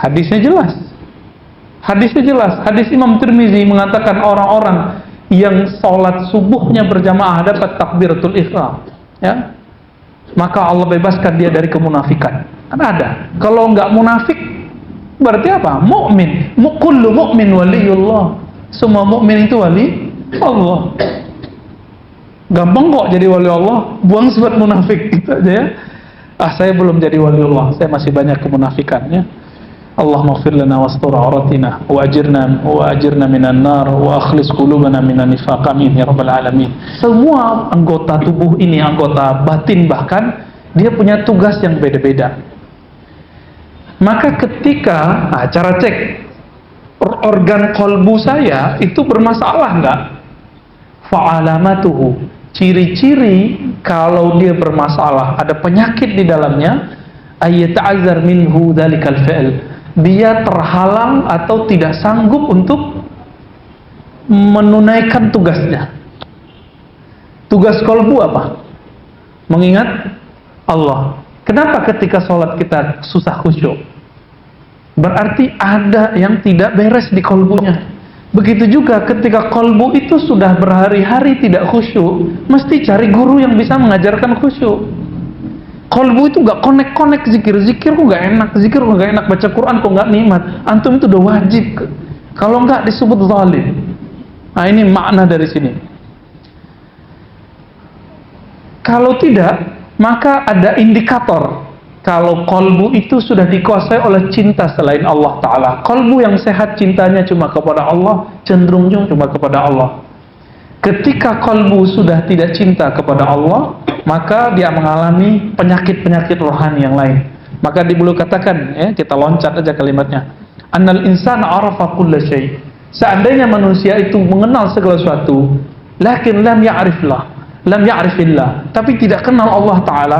Hadisnya jelas. Hadis Imam Tirmizi mengatakan orang-orang yang sholat subuhnya berjamaah dapat takbiratul ihram, ya, maka Allah bebaskan dia dari kemunafikan. Kan ada. Kalau nggak munafik, berarti apa? Mukmin. Kullu mukmin waliyullah. Semua mukmin itu wali Allah. Gampang kok jadi wali Allah. Buang sifat munafik gitu aja ya. Saya belum jadi wali Allah. Saya masih banyak kemunafikannya. Allahumma ighfir lana wastur auratina wa ajirna minan nar wa akhlis qulubana minan nifaq, amin ya rabbal alamin. Semua anggota tubuh ini, anggota batin bahkan, dia punya tugas yang beda-beda. Maka ketika cara cek organ kolbu saya itu bermasalah enggak? Fa'alamatuhu, ciri-ciri kalau dia bermasalah, ada penyakit di dalamnya, ayyata'azzar minhu dzalikal fi'l, dia terhalang atau tidak sanggup untuk menunaikan tugasnya. Tugas kolbu apa? Mengingat Allah. Kenapa ketika sholat kita susah khusyuk? Berarti ada yang tidak beres di kolbunya. Begitu juga ketika kolbu itu sudah berhari-hari tidak khusyuk, mesti cari guru yang bisa mengajarkan khusyuk. Kolbu itu gak konek-konek, zikir kok gak enak, baca Quran kok gak nikmat. Antum itu udah wajib. Kalau gak disebut zalim. Nah ini makna dari sini. Kalau tidak, maka ada indikator kalau kolbu itu sudah dikuasai oleh cinta selain Allah Ta'ala. Kolbu yang sehat cintanya cuma kepada Allah, cenderung cuma kepada Allah. Ketika kolbu sudah tidak cinta kepada Allah, maka dia mengalami penyakit-penyakit rohani yang lain. Maka dulu katakan, ya, kita loncat aja kalimatnya. Annal insana arafa kulla syai'. Seandainya manusia itu mengenal segala sesuatu, lakin lam ya'rifillah, tapi tidak kenal Allah Ta'ala,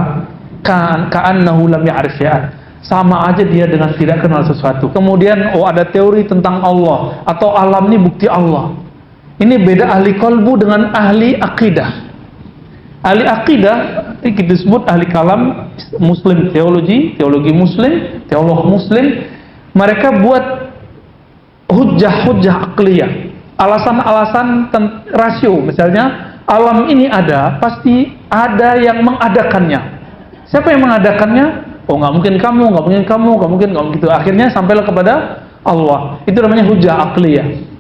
ka'annahu lam ya'rif syai'an. Sama aja dia dengan tidak kenal sesuatu. Kemudian ada teori tentang Allah atau alam ini bukti Allah. Ini beda ahli kolbu dengan ahli akidah. Ahli akidah kita sebut ahli kalam, muslim teologi muslim, teolog muslim. Mereka buat hujjah akliyah, alasan-alasan rasio. Misalnya alam ini ada, pasti ada yang mengadakannya. Siapa yang mengadakannya? Oh, nggak mungkin kamu, nggak mungkin gitu. Akhirnya sampailah kepada Allah. Itu namanya hujjah akliyah.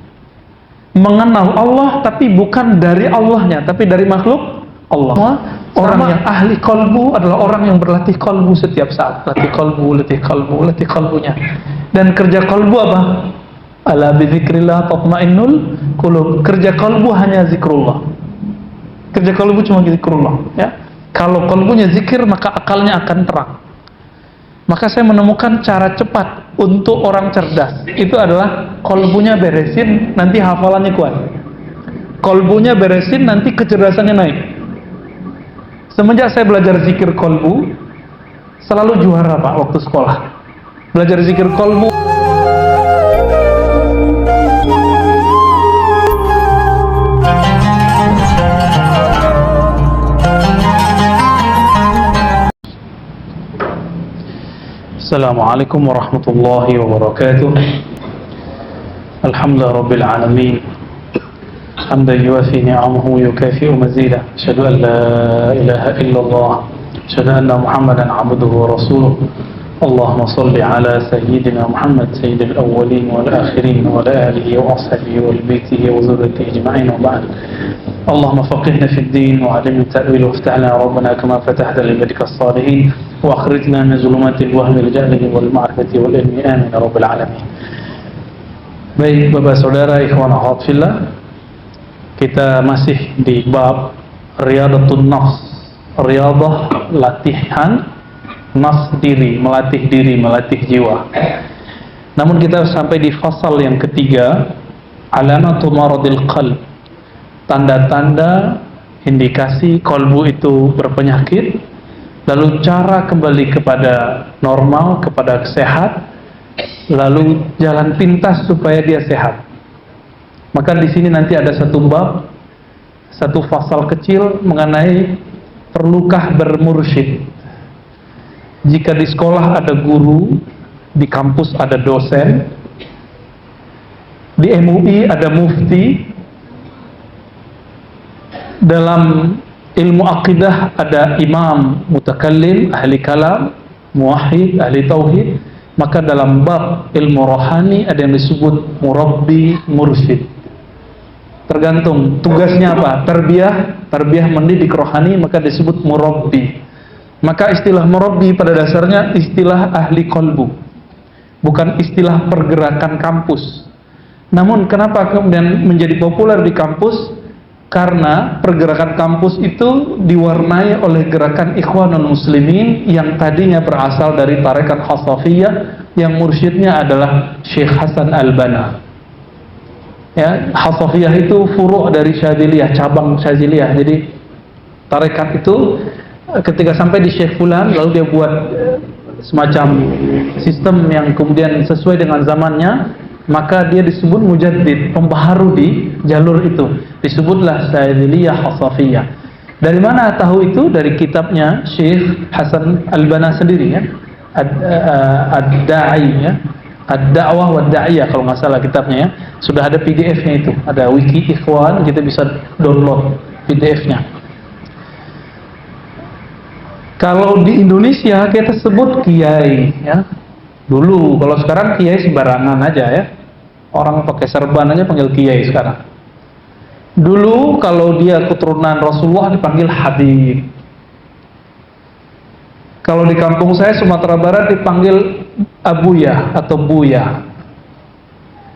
Mengenal Allah tapi bukan dari Allahnya, tapi dari makhluk Allah. Orang yang ahli kolbu adalah orang yang berlatih kolbu setiap saat. Latih kolbunya. Dan kerja kolbu apa? Ala bizikrillah tatmainnul qulub. Kerja kolbu hanya zikrullah. Kerja kolbu cuma zikrullah, ya. Kalau kolbunya zikir, maka akalnya akan terang. Maka saya menemukan cara cepat untuk orang cerdas. Itu adalah kolbunya beresin, nanti hafalannya kuat. Kolbunya beresin, nanti kecerdasannya naik. Semenjak saya belajar zikir kolbu, selalu juara Pak waktu sekolah. Belajar zikir kolbu. Assalamualaikum warahmatullahi wabarakatuh. Alhamdulillah rabbil alamin. Hamdan yuwafi ni'amahu yukafi'u mazidah. Asyhadu an la ilaha illallah. Asyhadu anna Muhammadan 'abduhu wa rasuluh. Allahumma shalli ala sayyidina Muhammad sayyidil awwalin wal akhirin wa ala alihi wa ashabihi wal baitihi wa dzurriyyatihi ajma'in wa ba'd. Allahumma faqihna fid din wa 'allimna ta'wil waftah lana rabbana kama fatahta li ibadika as-salihin wa akhrijna min zulumatil wahmi wal jahli wal ma'rifati wal ilmi, amin ya rabbal alamin. Baik Bapak Saudara, ikhwan akhwat fillah, kita masih di bab Riyadatun Nafs, riyadah latihan nafs diri, melatih jiwa. Namun kita sampai di fasal yang ketiga, alamatu maradil qalb, tanda-tanda indikasi kolbu itu berpenyakit, lalu cara kembali kepada normal, kepada sehat, lalu jalan pintas supaya dia sehat. Maka di sini nanti ada satu bab, satu fasal kecil mengenai perlukah bermursyid. Jika di sekolah ada guru di kampus ada dosen, di MUI ada mufti, dalam ilmu akidah ada imam mutakallim, ahli kalam, muwahhid, ahli tauhid. Maka dalam bab ilmu rohani ada yang disebut murabbi, mursyid. Tergantung tugasnya apa. Tarbiyah mendidik rohani, maka disebut murabbi. Maka istilah murabbi pada dasarnya istilah ahli qalbu, bukan istilah pergerakan kampus. Namun kenapa kemudian menjadi populer di kampus? Karena pergerakan kampus itu diwarnai oleh gerakan Ikhwanul Muslimin yang tadinya berasal dari tarekat Khasafiyah, yang mursyidnya adalah Syekh Hasan Al-Banna. Ya, Khasafiyah itu furu' dari Syadziliyah, cabang Syadziliyah. Jadi tarekat itu ketika sampai di Syekh Fulan, lalu dia buat semacam sistem yang kemudian sesuai dengan zamannya, maka dia disebut mujaddid, pembaharu di jalur itu. Disebutlah Syadziliyah Khasafiyah. Dari mana tahu itu? Dari kitabnya Syekh Hasan Al-Banna sendiri, ya. Ad-Da'i, ya. Ad-Da'wah wa Da'iyah kalau nggak salah kitabnya, ya. Sudah ada PDF-nya itu. Ada wiki Ikhwan, kita bisa download PDF-nya. Kalau di Indonesia kita sebut kiai, ya. Dulu, kalau sekarang kiai sembarangan aja, ya. Orang pakai serban aja panggil kiai sekarang. Dulu kalau dia keturunan Rasulullah dipanggil Habib. Kalau di kampung saya Sumatera Barat dipanggil Abuya atau Buya.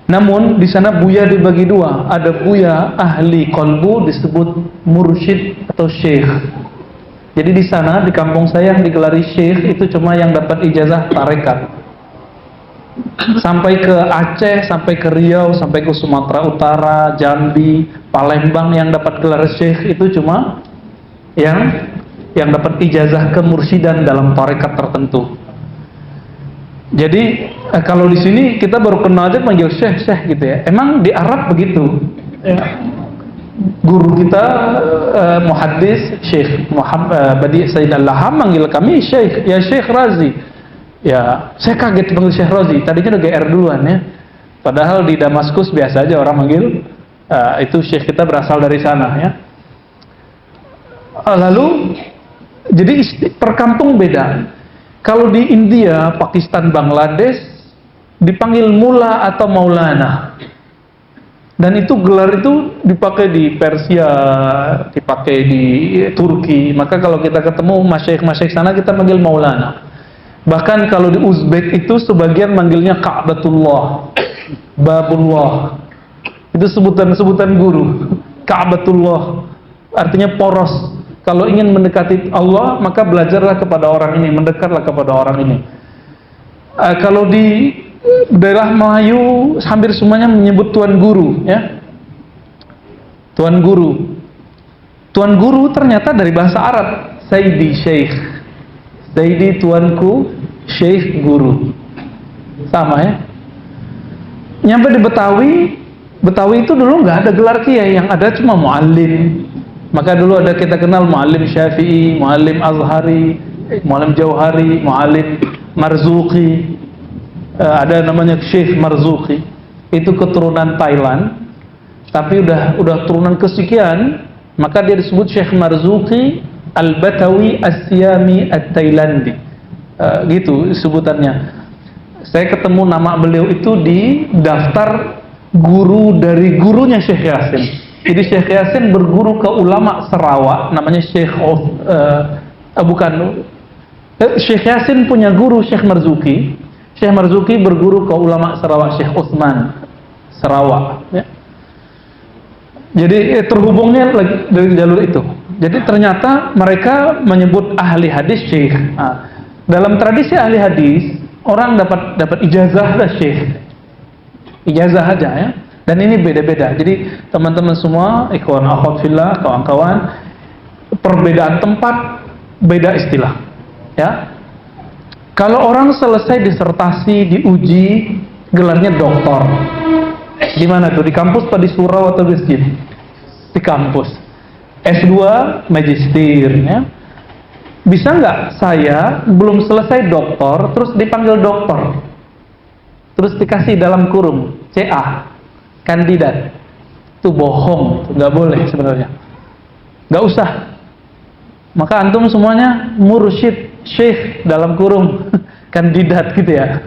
Namun di sana Buya dibagi dua. Ada Buya ahli qalbu disebut mursyid atau syekh. Jadi di sana di kampung saya yang digelari syekh itu cuma yang dapat ijazah tarekat. Sampai ke Aceh, sampai ke Riau, sampai ke Sumatera Utara, Jambi, Palembang yang dapat gelar syekh itu cuma yang dapat ijazah kemursidan dalam tarekat tertentu. Jadi kalau di sini kita baru kenal aja panggil syekh gitu ya. Emang di Arab begitu. Ya. Guru kita muhaddis Syekh Muhammad Badi Said Al-Laham manggil kami syekh, ya Syekh Razi. Ya, saya kaget panggil Syekh Razi. Tadinya udah GR duluan, ya. Padahal di Damaskus biasa aja orang manggil itu syekh kita berasal dari sana, ya. Lalu jadi per kampung beda. Kalau di India, Pakistan, Bangladesh dipanggil mula atau maulana. Dan itu gelar itu dipakai di Persia, dipakai di Turki. Maka kalau kita ketemu masyayikh sana kita panggil maulana. Bahkan kalau di Uzbek itu sebagian manggilnya Ka'batullah, Babullah. Itu sebutan-sebutan guru. Ka'batullah artinya poros. Kalau ingin mendekati Allah, maka belajarlah kepada orang ini, mendekatlah kepada orang ini. Kalau di daerah Melayu hampir semuanya menyebut tuan guru, ya. Tuan guru. Tuan guru ternyata dari bahasa Arab, Sayyidi Syekh. Sayyidi tuanku, Syekh guru. Sama, ya. Nyampe di Betawi itu dulu nggak ada gelar kiai, yang ada cuma muallim. Maka dulu ada kita kenal muallim Syafi'i, muallim Azhari, muallim Jauhari, muallim Marzuki. Ada namanya Syekh Marzuki. Itu keturunan Thailand. Tapi udah turunan kesekian, maka dia disebut Syekh Marzuki Al-Batawi As-Siyami At-Thailandi. Gitu sebutannya. Saya ketemu nama beliau itu di daftar guru dari gurunya Syekh Yasin. Jadi Syekh Yasin berguru ke ulama Sarawak, namanya Syekh Syekh Yasin punya guru Syekh Marzuki. Syekh Marzuki berguru ke ulama Sarawak, Syekh Utsman Sarawak, ya. Jadi terhubungnya dari jalur itu. Jadi ternyata mereka menyebut ahli hadis Syekh. Dalam tradisi ahli hadis, orang dapat ijazah dah Syekh. Ijazah aja, ya. Dan ini beda-beda. Jadi teman-teman semua, ikhwan akhwat fillah, kawan-kawan, perbedaan tempat, beda istilah, ya. Kalau orang selesai disertasi, diuji, gelarnya doktor. Di mana tuh? Di kampus atau di surau atau di masjid? Di kampus. S2 magister, ya. Bisa nggak saya belum selesai doktor terus dipanggil doktor? terus dikasih dalam kurung CA, kandidat. Itu bohong, nggak boleh sebenarnya. Nggak usah. Maka antum semuanya mursyid, syekh dalam kurung kandidat gitu ya.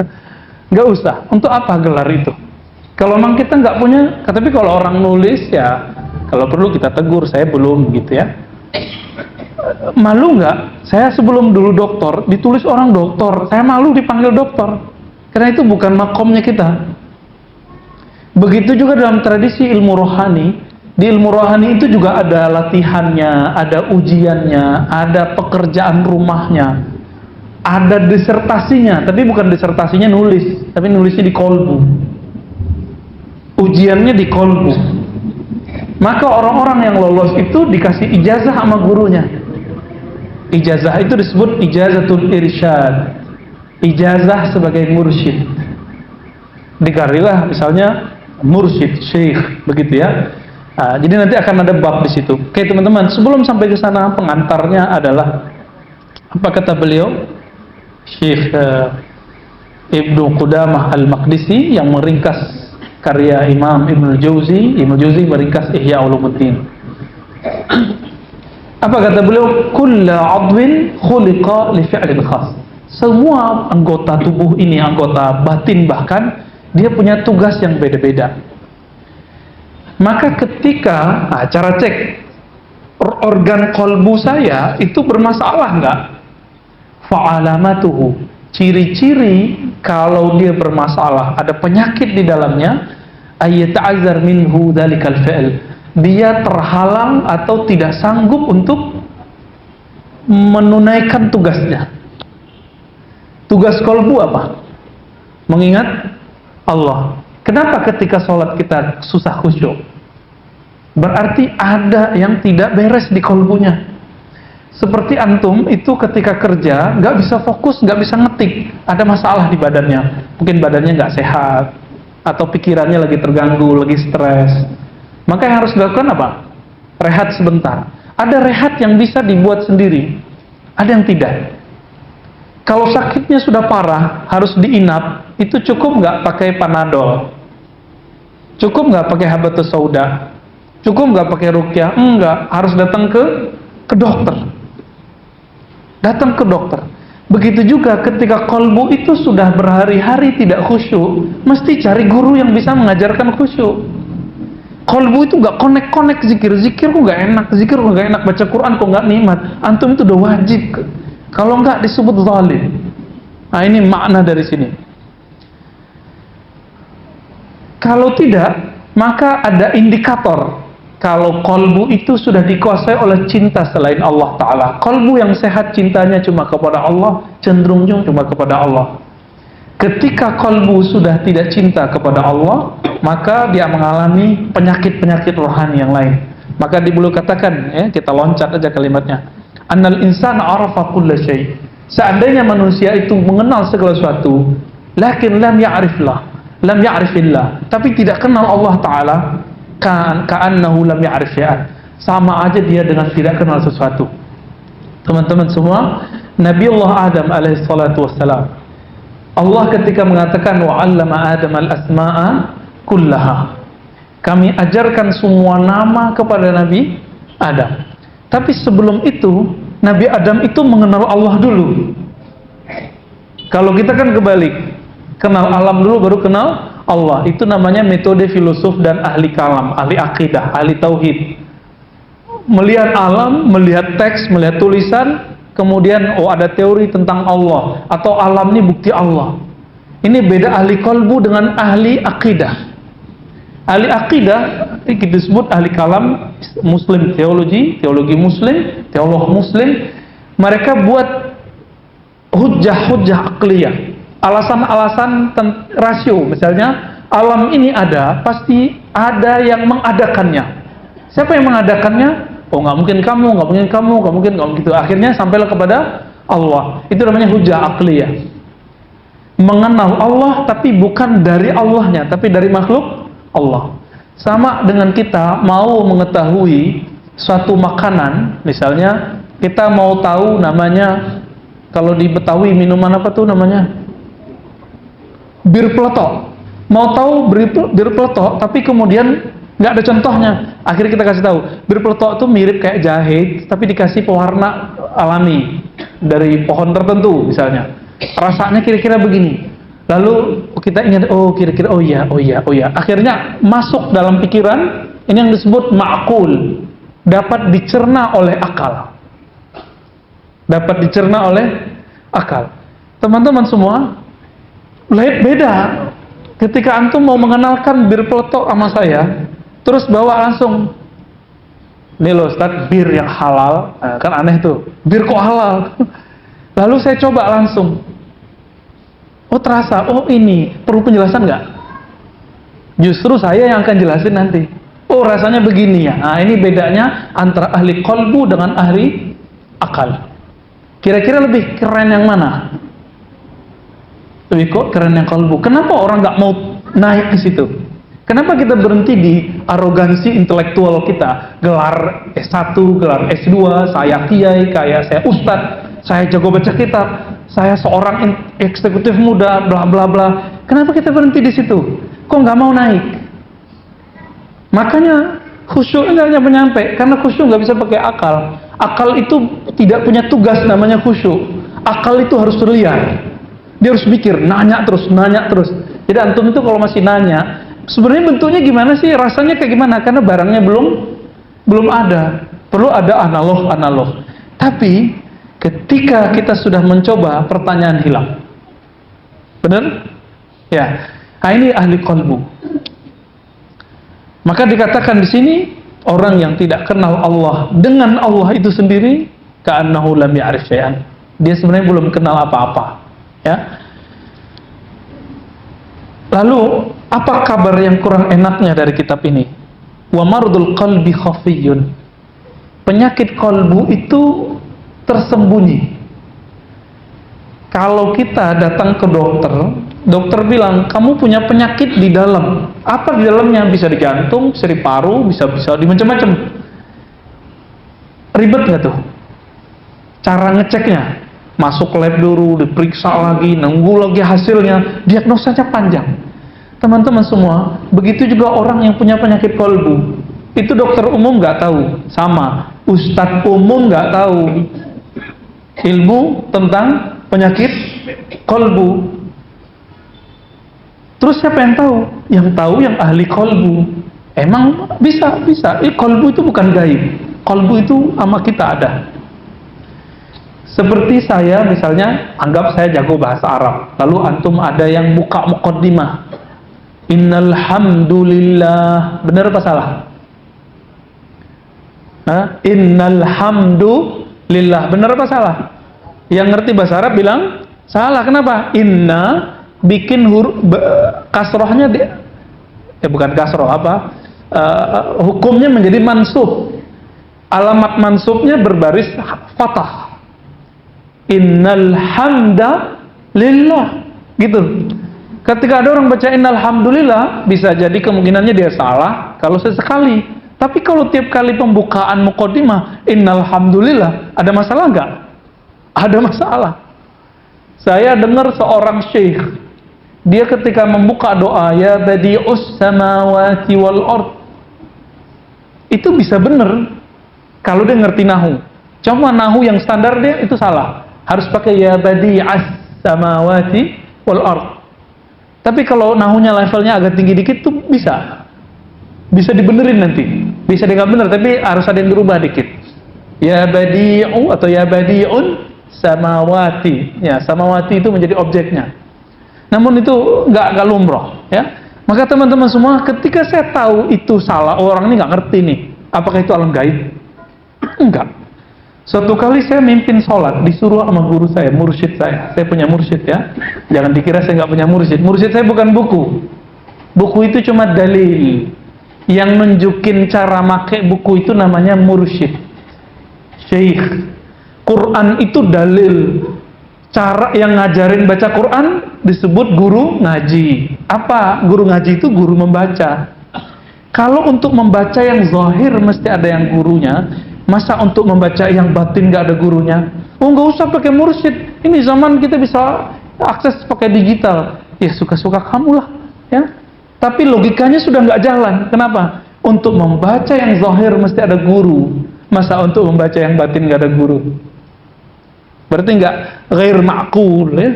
Nggak usah. Untuk apa gelar itu? Kalau memang kita nggak punya, tapi kalau orang nulis ya, kalau perlu kita tegur, saya belum gitu ya. Malu nggak? Saya sebelum dulu doktor, ditulis orang doktor, saya malu dipanggil doktor. Karena itu bukan makomnya kita. Begitu juga dalam tradisi ilmu rohani. Di ilmu rohani itu juga ada latihannya, ada ujiannya, ada pekerjaan rumahnya, ada disertasinya, tapi bukan disertasinya nulis, tapi nulisnya di kolbu. Ujiannya di kolbu. Maka orang-orang yang lolos itu dikasih ijazah sama gurunya. Ijazah itu disebut ijazatul irsyad, ijazah sebagai mursyid. Dikarilah misalnya mursyid, syekh, begitu ya. Nah, jadi nanti akan ada bab di situ. Oke teman-teman, sebelum sampai ke sana pengantarnya adalah apa kata beliau, Syekh Ibnu Qudamah Al-Maqdisi yang meringkas karya Imam Ibnu Jauzi. Ibnu Jauzi meringkas Ihya Ulumuddin. Apa kata beliau? Kullu 'adwin khuliqa li fi'lin khas. Semua anggota tubuh ini, anggota batin bahkan, dia punya tugas yang beda-beda. Maka ketika, cara cek organ kolbu saya itu bermasalah enggak? Fa'alamatuhu, ciri-ciri kalau dia bermasalah, ada penyakit di dalamnya, ayyata'azzar minhu dzalikal fi'l, dia terhalang atau tidak sanggup untuk menunaikan tugasnya. Tugas kolbu apa? Mengingat Allah. Kenapa ketika sholat kita susah khusyuk? Berarti ada yang tidak beres di kolbunya. Seperti antum itu ketika kerja nggak bisa fokus, nggak bisa ngetik, ada masalah di badannya. Mungkin badannya nggak sehat, atau pikirannya lagi terganggu, lagi stres. Maka yang harus dilakukan apa? Rehat sebentar. Ada rehat yang bisa dibuat sendiri, ada yang tidak. Kalau sakitnya sudah parah, harus diinap, itu cukup nggak pakai Panadol? Cukup nggak pakai habatus sauda? Cukup nggak pakai ruqyah? Enggak, harus datang ke dokter. Datang ke dokter. Begitu juga ketika kolbu itu sudah berhari-hari tidak khusyuk, mesti cari guru yang bisa mengajarkan khusyuk. Kolbu itu nggak konek-konek zikir kok nggak enak, zikir kok nggak enak, baca Quran kok nggak nikmat. Antum itu udah wajib. Kalau nggak disebut zalim. Nah ini makna dari sini. Kalau tidak, maka ada indikator. Kalau kolbu itu sudah dikuasai oleh cinta selain Allah Ta'ala. Kolbu yang sehat cintanya cuma kepada Allah, cenderung cuma kepada Allah. Ketika kolbu sudah tidak cinta kepada Allah, maka dia mengalami penyakit-penyakit rohani yang lain. Maka dulu katakan, kita loncat aja kalimatnya. Annal insana arafa kulla syai'. Seandainya manusia itu mengenal segala sesuatu, lakin lam ya'rifillah, tapi tidak kenal Allah Ta'ala, ka'annahu lam ya'rif syai'an. Sama aja dia dengan tidak kenal sesuatu. Teman-teman semua, Nabi Allah Adam alaihi salatu wassalam, Allah ketika mengatakan wa'allama Adam al-asma'a kullaha, kami ajarkan semua nama kepada Nabi Adam. Tapi sebelum itu Nabi Adam itu mengenal Allah dulu. Kalau kita kan kebalik, kenal alam dulu baru kenal Allah. Itu namanya metode filosof dan ahli kalam, ahli akidah, ahli tauhid. Melihat alam, melihat teks, melihat tulisan, kemudian ada teori tentang Allah, atau alam ini bukti Allah. Ini beda ahli kolbu dengan ahli akidah. Ahli akidah disebut ahli kalam, muslim teologi muslim, teolog muslim. Mereka buat hujjah akliyah, alasan-alasan rasio. Misalnya alam ini ada, pasti ada yang mengadakannya. Siapa yang mengadakannya? Oh, nggak mungkin kamu, nggak mungkin gitu. Akhirnya sampailah kepada Allah. Itu namanya hujjah akliyah. Mengenal Allah tapi bukan dari Allahnya, tapi dari makhluk Allah. Sama dengan kita mau mengetahui suatu makanan, misalnya kita mau tahu namanya, kalau di Betawi minuman apa tuh namanya? bir peletok. Mau tahu bir peletok, tapi kemudian nggak ada contohnya. Akhirnya kita kasih tahu, bir peletok itu mirip kayak jahe, tapi dikasih pewarna alami dari pohon tertentu misalnya. Rasanya kira-kira begini. Lalu kita ingat, oh kira-kira, oh iya. Akhirnya masuk dalam pikiran, ini yang disebut ma'kul, dapat dicerna oleh akal. Dapat dicerna oleh akal. Teman-teman semua, beda. Ketika antum mau mengenalkan bir peletok sama saya, terus bawa langsung, nih loh Ustaz, bir yang halal, kan aneh tuh, bir kok halal? Lalu saya coba langsung, oh terasa, oh ini, perlu penjelasan nggak? Justru saya yang akan jelasin nanti. Oh rasanya begini ya, nah ini bedanya antara ahli qalbu dengan ahli akal. Kira-kira lebih keren yang mana? Lebih kok keren yang qalbu. Kenapa orang nggak mau naik ke situ? Kenapa kita berhenti di arogansi intelektual kita? Gelar S1, gelar S2, saya kiai, kayak saya ustadz, saya jago baca kitab, saya seorang eksekutif muda, bla bla bla. Kenapa kita berhenti di situ? Kok nggak mau naik? Makanya khusyuk ini hanya menyampai, karena khusyuk nggak bisa pakai akal. Akal itu tidak punya tugas namanya khusyuk. Akal itu harus terlihat. Dia harus mikir, nanya terus. Jadi antum itu kalau masih nanya, sebenarnya bentuknya gimana sih, rasanya kayak gimana? Karena barangnya belum ada. Perlu ada analog. Tapi ketika kita sudah mencoba, pertanyaan hilang. Benar? Ya. Nah, ini ahli qalbu. Maka dikatakan di sini, orang yang tidak kenal Allah dengan Allah itu sendiri, ka'annahu lam ya'rif syai'an. Dia sebenarnya belum kenal apa-apa. Ya. Lalu apa kabar yang kurang enaknya dari kitab ini? Wa mardul qalbi khafiyyun. Penyakit kalbu itu tersembunyi. Kalau kita datang ke dokter bilang kamu punya penyakit di dalam. Apa di dalamnya? Bisa di jantung, bisa di paru, bisa di macam-macam. Ribet nggak tuh? Cara ngeceknya? Masuk lab dulu, diperiksa lagi, nunggu lagi hasilnya, diagnosanya panjang. Teman-teman semua, begitu juga orang yang punya penyakit kalbu. Itu dokter umum nggak tahu, sama. Ustadz umum nggak tahu ilmu tentang penyakit kalbu. Terus siapa yang tahu? Yang tahu yang ahli kalbu. Emang bisa. Kalbu itu bukan gaib. Kalbu itu sama kita ada. Seperti saya misalnya, anggap saya jago bahasa Arab, lalu antum ada yang buka muqaddimah, innal hamdulillah, benar apa salah? Innal hamdulillah, benar apa salah? Yang ngerti bahasa Arab bilang salah. Kenapa? Inna bikin huruf kasrohnya bukan kasroh, hukumnya menjadi mansub, alamat mansubnya berbaris fathah. Innal hamda lillah, gitu. Ketika ada orang baca innal hamdulillah, bisa jadi kemungkinannya dia salah kalau sesekali. Tapi kalau tiap kali pembukaan muqaddimah innal hamdulillah, ada masalah nggak? Ada masalah. Saya dengar seorang syekh, dia ketika membuka doa ya badi'us samawati wal ard, itu bisa benar kalau dia ngerti nahu. Cuma nahu yang standar dia itu salah. Harus pakai ya badi'as samawati wal ard. Tapi kalau nahunya levelnya agak tinggi dikit tuh bisa dibenerin nanti. Bisa dia nggak bener, tapi harus ada yang dirubah dikit. Ya badi'u atau ya badi'un samawati. Ya, samawati itu menjadi objeknya. Namun itu nggak lumrah, ya. Maka teman-teman semua, ketika saya tahu itu salah, orang ini nggak ngerti nih, apakah itu alam gaib? Enggak. Suatu kali saya mimpin sholat, disuruh sama guru saya, mursyid saya punya mursyid ya, jangan dikira saya nggak punya mursyid. Mursyid saya bukan buku itu cuma dalil. Yang nunjukin cara make buku itu namanya mursyid, syekh. Quran itu dalil. Cara yang ngajarin baca Quran disebut guru ngaji. Apa? Guru ngaji itu guru membaca. Kalau untuk membaca yang zahir mesti ada yang gurunya. Masa untuk membaca yang batin nggak ada gurunya? Oh, nggak usah pakai mursyid. Ini zaman kita bisa akses pakai digital. ya suka-suka kamu lah, ya. Tapi logikanya sudah nggak jalan. Kenapa? Untuk membaca yang zahir mesti ada guru. Masa untuk membaca yang batin nggak ada guru? Berarti nggak ghair ma'qul, ya?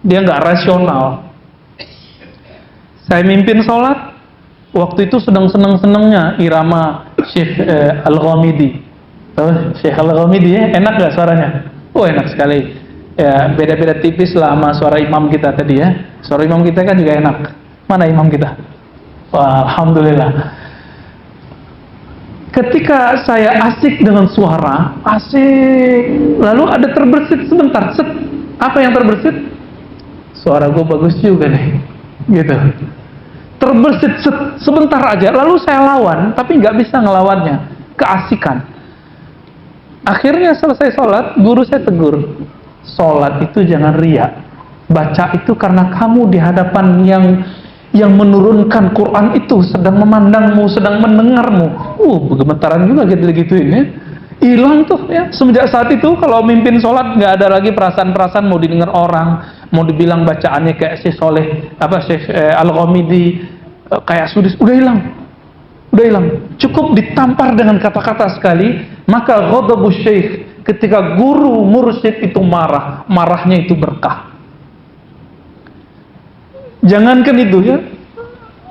Dia nggak rasional. Saya mimpin sholat, waktu itu sedang seneng-senengnya irama Syekh Al-Ghamidi. Syekh Al-Ghamidi, ya? Enak nggak suaranya? Oh, enak sekali. Ya, beda-beda tipis lah sama suara imam kita tadi, ya. Suara imam kita kan juga enak. Mana imam kita? Wah, alhamdulillah. Ketika saya asik dengan suara, asik, lalu ada terbersit sebentar. Set. Apa yang terbersit? Suara gue bagus juga nih, gitu. Terbersit sebentar aja, lalu saya lawan, tapi nggak bisa ngelawannya, keasikan. Akhirnya selesai sholat, guru saya tegur, sholat itu jangan riya, baca itu karena kamu di hadapan yang menurunkan Quran itu sedang memandangmu, sedang mendengarmu. Gemetaran juga gitu-gituin, ya. Hilang tuh, ya. Semenjak saat itu kalau mimpin sholat nggak ada lagi perasaan-perasaan mau didengar orang, mau dibilang bacaannya kayak Syekh Soleh, Syekh Al-Ghamidi, kayak Sudis, udah hilang. Cukup ditampar dengan kata-kata sekali, maka ghadabus syekh, ketika guru mursyid itu marah, marahnya itu berkah. Jangankan itu, ya.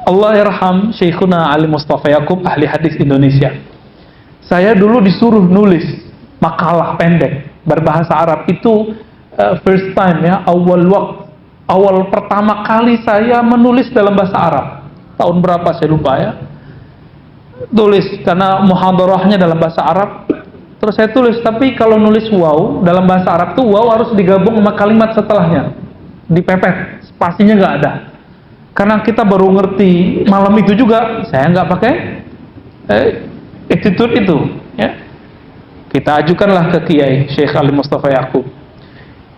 Allah yarham Syekhuna Ali Mustafa Yaqub, ahli hadis Indonesia. Saya dulu disuruh nulis makalah pendek berbahasa Arab itu first time, ya, awal pertama kali saya menulis dalam bahasa Arab. Tahun berapa saya lupa, ya. Tulis karena muhadarahnya dalam bahasa Arab. Terus saya tulis, tapi kalau nulis waw dalam bahasa Arab tuh waw harus digabung sama kalimat setelahnya. Dipepet, spasinya nggak ada. Karena kita baru ngerti malam itu juga, saya nggak pakai attitude itu, ya. Kita ajukanlah ke Kiai Syekh Ali Mustafa Yaqub.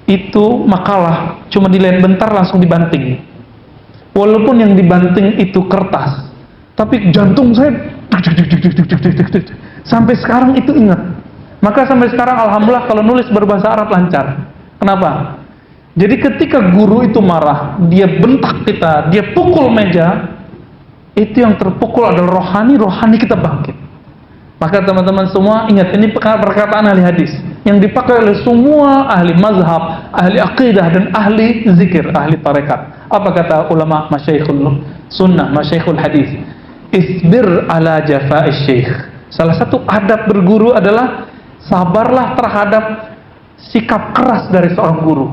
Itu makalah cuma dilain bentar langsung dibanting. Walaupun yang dibanting itu kertas, tapi jantung saya sampai sekarang itu ingat. Maka sampai sekarang alhamdulillah kalau nulis berbahasa Arab lancar. Kenapa? Jadi ketika guru itu marah, dia bentak kita, dia pukul meja, itu yang terpukul adalah rohani kita bangkit. Maka teman-teman semua ingat, ini perkataan ahli hadis yang dipakai oleh semua ahli mazhab, ahli aqidah, dan ahli zikir, ahli tarekat. Apa kata ulama masyaikhul sunnah, masyaikhul hadis? Isbir ala jafa'is syekh. Salah satu adab berguru adalah sabarlah terhadap sikap keras dari seorang guru.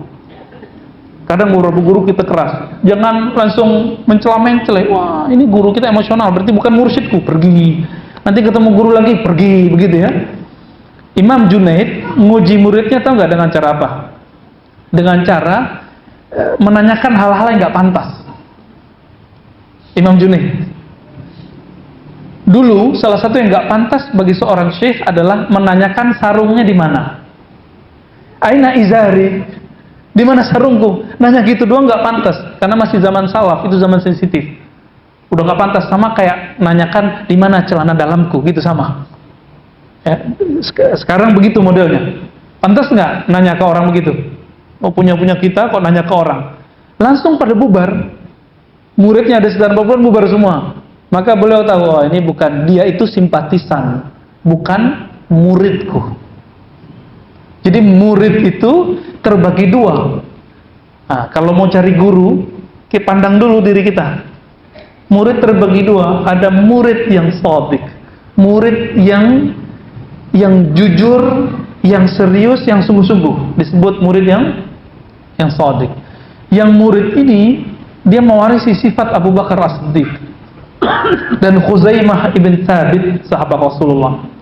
Kadang guru kita keras, jangan langsung mencela-mencela. Wah, ini guru kita emosional, berarti bukan mursyidku, pergi. Nanti ketemu guru lagi, pergi, begitu, ya. Imam Junaid nguji muridnya, tahu nggak dengan cara apa? Dengan cara menanyakan hal-hal yang nggak pantas. Imam Junaid dulu salah satu yang nggak pantas bagi seorang syekh adalah menanyakan sarungnya di mana. Aina izari? Di mana sarungku? Nanya gitu doang nggak pantas, karena masih zaman salaf, itu zaman sensitif. Udah nggak pantas, sama kayak nanyakan di mana celana dalamku, gitu sama. Ya, sekarang begitu modelnya. Pantas nggak nanya ke orang begitu? Oh, punya kita kok nanya ke orang? Langsung pada bubar. Muridnya ada sekitar 40 bubar semua. Maka beliau tahu, oh, ini bukan, dia itu simpatisan, bukan muridku. Jadi murid itu terbagi dua. Nah, kalau mau cari guru, kita pandang dulu diri kita. Murid terbagi dua. Ada murid yang shadiq, murid yang jujur, yang serius, yang sungguh-sungguh, disebut murid yang shadiq. Yang murid ini dia mewarisi sifat Abu Bakar As-Siddiq dan Khuzaimah ibn Thabit, sahabat Rasulullah.